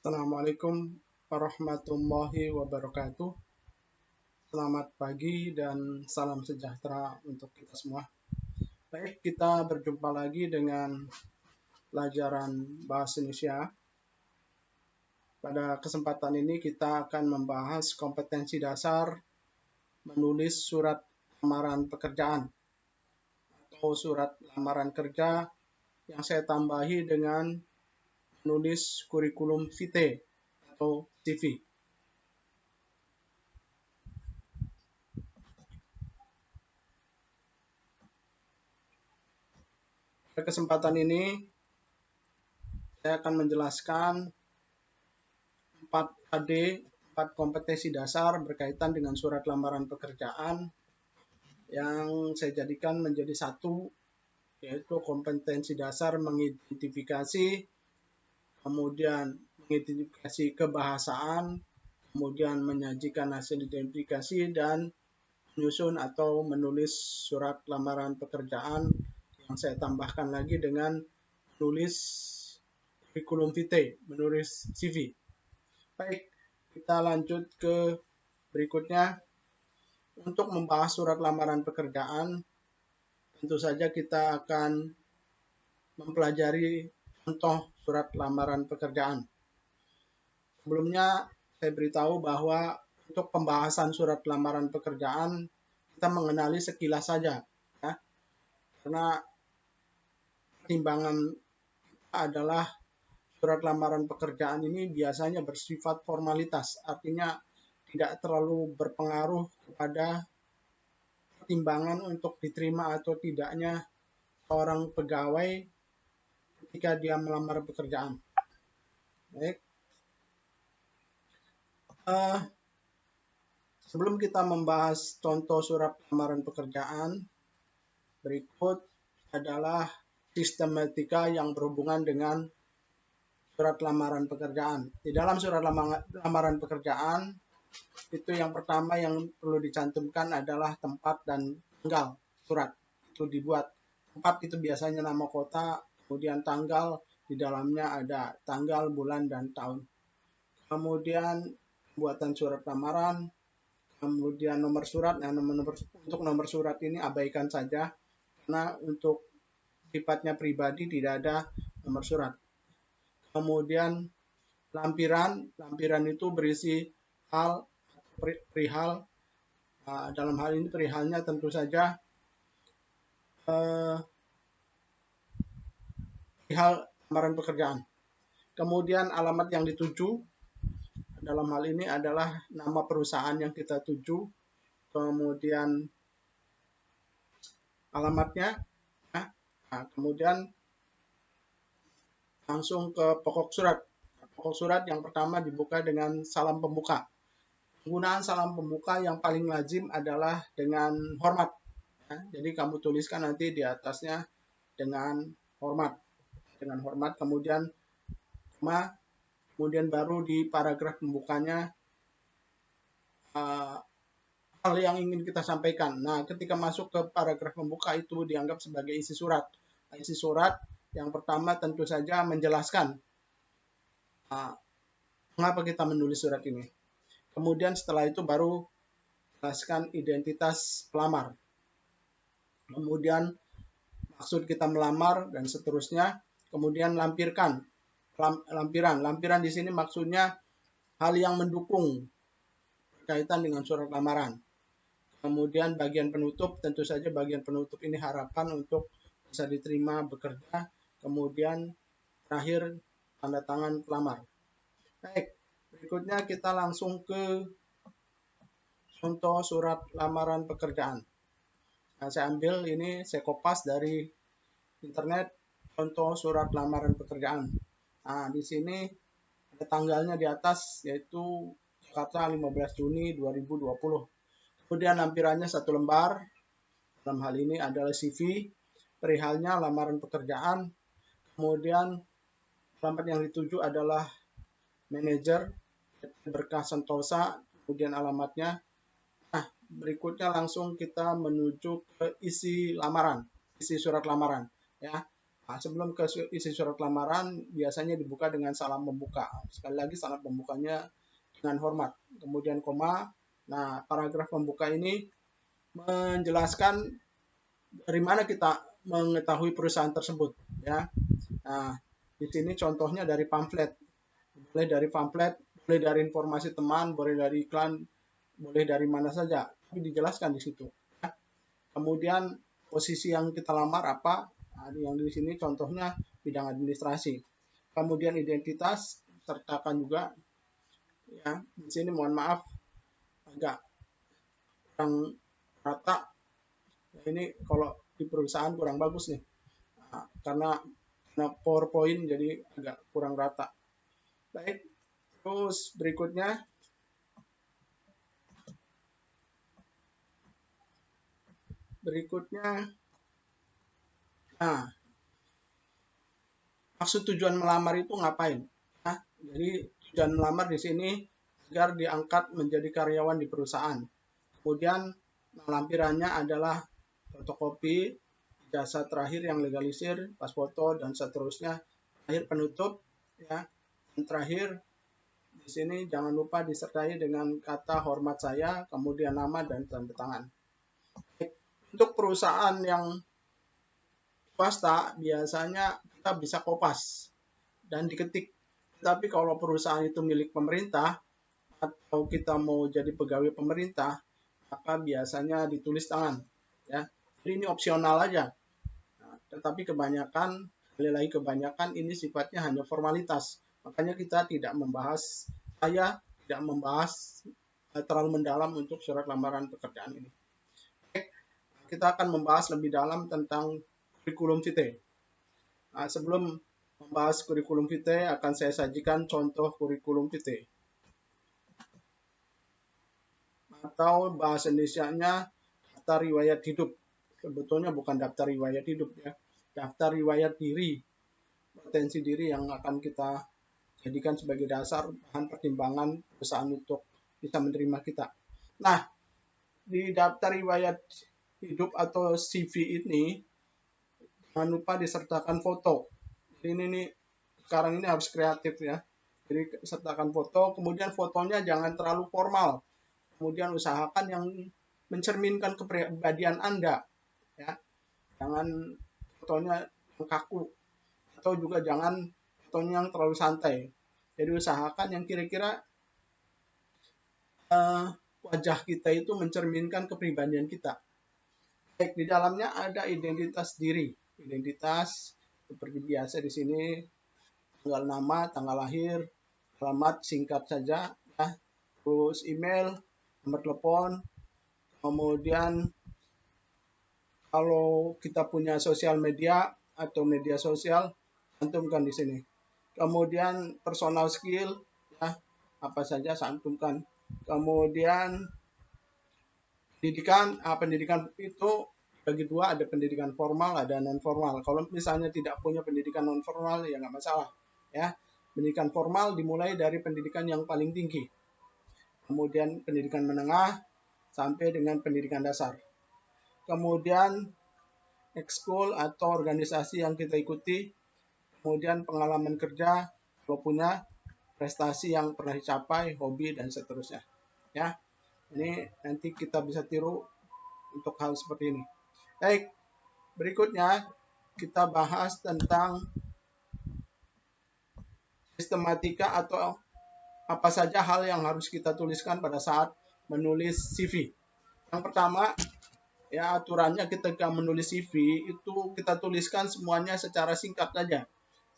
Assalamualaikum warahmatullahi wabarakatuh. Selamat pagi dan salam sejahtera untuk kita semua. Baik, kita berjumpa lagi dengan pelajaran Bahasa Indonesia. Pada kesempatan ini kita akan membahas kompetensi dasar menulis surat lamaran pekerjaan atau surat lamaran kerja yang saya tambahi dengan menulis kurikulum vitae atau CV. Pada kesempatan ini saya akan menjelaskan 4 kompetensi dasar berkaitan dengan surat lamaran pekerjaan yang saya jadikan menjadi satu, yaitu kompetensi dasar mengidentifikasi, kemudian mengidentifikasi kebahasaan, kemudian menyajikan hasil identifikasi, dan menyusun atau menulis surat lamaran pekerjaan yang saya tambahkan lagi dengan menulis kurikulum vitae, menulis CV. Baik, kita lanjut ke berikutnya. Untuk membahas surat lamaran pekerjaan, tentu saja kita akan mempelajari contoh surat lamaran pekerjaan. Sebelumnya saya beritahu bahwa untuk pembahasan surat lamaran pekerjaan kita mengenali sekilas saja, ya. Karena pertimbangan adalah surat lamaran pekerjaan ini biasanya bersifat formalitas, artinya tidak terlalu berpengaruh kepada pertimbangan untuk diterima atau tidaknya seorang pegawai ketika dia melamar pekerjaan. Baik. Sebelum kita membahas contoh surat lamaran pekerjaan, berikut adalah sistematika yang berhubungan dengan surat lamaran pekerjaan. Di dalam surat lamaran pekerjaan, itu yang pertama yang perlu dicantumkan adalah tempat dan tanggal surat itu dibuat. Tempat itu biasanya nama kota, kemudian tanggal di dalamnya ada tanggal, bulan, dan tahun. Kemudian pembuatan surat lamaran, kemudian nomor surat. Nah, untuk nomor surat ini abaikan saja karena untuk sifatnya pribadi tidak ada nomor surat. Kemudian lampiran itu berisi perihal. Dalam hal ini perihalnya tentu saja perihal lamaran pekerjaan. Kemudian alamat yang dituju, dalam hal ini adalah nama perusahaan yang kita tuju, kemudian alamatnya, kemudian langsung ke pokok surat. Pokok surat yang pertama dibuka dengan salam pembuka. Penggunaan salam pembuka yang paling lazim adalah dengan hormat. Jadi kamu tuliskan nanti di atasnya dengan hormat. Kemudian kemudian baru di paragraf pembukanya hal yang ingin kita sampaikan. Nah, ketika masuk ke paragraf pembuka itu dianggap sebagai isi surat. Isi surat yang pertama tentu saja menjelaskan mengapa kita menulis surat ini. Kemudian setelah itu baru jelaskan identitas pelamar. Kemudian maksud kita melamar dan seterusnya. Kemudian lampiran. Lampiran di sini maksudnya hal yang mendukung berkaitan dengan surat lamaran. Kemudian bagian penutup, tentu saja bagian penutup ini harapan untuk bisa diterima bekerja. Kemudian terakhir tanda tangan pelamar. Baik, berikutnya kita langsung ke contoh surat lamaran pekerjaan. Nah, saya ambil ini, saya kopas dari internet, contoh surat lamaran pekerjaan. Nah, di sini ada tanggalnya di atas, yaitu Jakarta 15 Juni 2020. Kemudian lampirannya 1 lembar, dalam hal ini adalah CV, perihalnya lamaran pekerjaan, kemudian alamat yang dituju adalah manajer, Berkah Sentosa, kemudian alamatnya. Nah, berikutnya langsung kita menuju ke isi lamaran, isi surat lamaran. Ya, Nah, sebelum ke isi surat lamaran, biasanya dibuka dengan salam pembuka. Sekali lagi, salam pembukanya dengan hormat. Kemudian koma. Nah, paragraf pembuka ini menjelaskan dari mana kita mengetahui perusahaan tersebut. Ya. Nah, di sini contohnya dari pamflet. Boleh dari pamflet, boleh dari informasi teman, boleh dari iklan, boleh dari mana saja. Tapi dijelaskan di situ. Ya. Kemudian posisi yang kita lamar apa? Nah, yang di sini contohnya bidang administrasi. Kemudian identitas sertakan juga. Ya, di sini mohon maaf agak kurang rata. Ini kalau di perusahaan kurang bagus nih. Nah, karena PowerPoint jadi agak kurang rata. Baik, terus berikutnya nah, maksud tujuan melamar itu ngapain? Nah, jadi tujuan melamar di sini agar diangkat menjadi karyawan di perusahaan. Kemudian lampirannya adalah fotokopi, jasa terakhir yang legalisir, pas foto dan seterusnya. Terakhir penutup, ya. Dan terakhir di sini jangan lupa disertai dengan kata hormat saya, kemudian nama dan tanda tangan. Untuk perusahaan yang swasta biasanya kita bisa kopas dan diketik. Tapi kalau perusahaan itu milik pemerintah atau kita mau jadi pegawai pemerintah, maka biasanya ditulis tangan. Ya, jadi ini opsional aja. Nah, tetapi kebanyakan ini sifatnya hanya formalitas. Makanya kita tidak membahas, saya tidak membahas terlalu mendalam untuk surat lamaran pekerjaan ini. Kita akan membahas lebih dalam tentang kurikulum vitae. Nah, sebelum membahas kurikulum vitae, akan saya sajikan contoh kurikulum vitae. Atau bahasa Indonesianya daftar riwayat hidup. Sebetulnya bukan daftar riwayat hidup ya, daftar riwayat diri, potensi diri yang akan kita jadikan sebagai dasar bahan pertimbangan perusahaan untuk bisa menerima kita. Nah, di daftar riwayat hidup atau CV ini jangan lupa disertakan foto. Ini nih sekarang ini harus kreatif ya. Jadi sertakan foto, kemudian fotonya jangan terlalu formal. Kemudian usahakan yang mencerminkan kepribadian Anda. Ya. Jangan fotonya yang kaku. Atau juga jangan fotonya yang terlalu santai. Jadi usahakan yang kira-kira wajah kita itu mencerminkan kepribadian kita. Baik, di dalamnya ada identitas diri. Identitas seperti biasa di sini, tanggal nama, tanggal lahir, alamat singkat saja, ya. Terus email, nomor telepon, kemudian kalau kita punya sosial media atau media sosial, cantumkan di sini. Kemudian personal skill, ya, apa saja cantumkan. Kemudian pendidikan itu bagi dua, ada pendidikan formal, ada non formal. Kalau misalnya tidak punya pendidikan non formal ya nggak masalah, ya. Pendidikan formal dimulai dari pendidikan yang paling tinggi, kemudian pendidikan menengah sampai dengan pendidikan dasar. Kemudian ekskul atau organisasi yang kita ikuti, kemudian pengalaman kerja, kalau punya prestasi yang pernah dicapai, hobi dan seterusnya. Ya, ini nanti kita bisa tiru untuk hal seperti ini. Baik, berikutnya kita bahas tentang sistematika atau apa saja hal yang harus kita tuliskan pada saat menulis CV. Yang pertama, ya aturannya ketika menulis CV itu kita tuliskan semuanya secara singkat saja.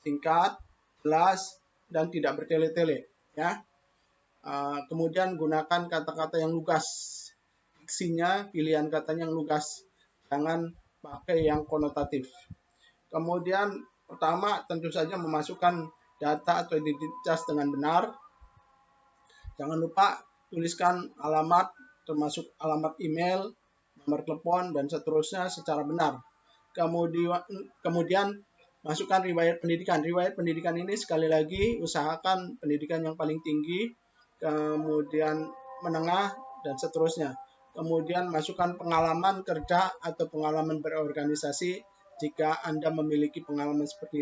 Singkat, jelas, dan tidak bertele-tele. Ya. Kemudian gunakan kata-kata yang lugas. Diksinya, pilihan katanya yang lugas. Jangan pakai yang konotatif. Kemudian pertama tentu saja memasukkan data atau identitas dengan benar. Jangan lupa tuliskan alamat, termasuk alamat email, nomor telepon, dan seterusnya secara benar. Kemudian masukkan riwayat pendidikan. Riwayat pendidikan ini sekali lagi usahakan pendidikan yang paling tinggi, kemudian menengah, dan seterusnya. Kemudian masukkan pengalaman kerja atau pengalaman berorganisasi Jika Anda memiliki pengalaman seperti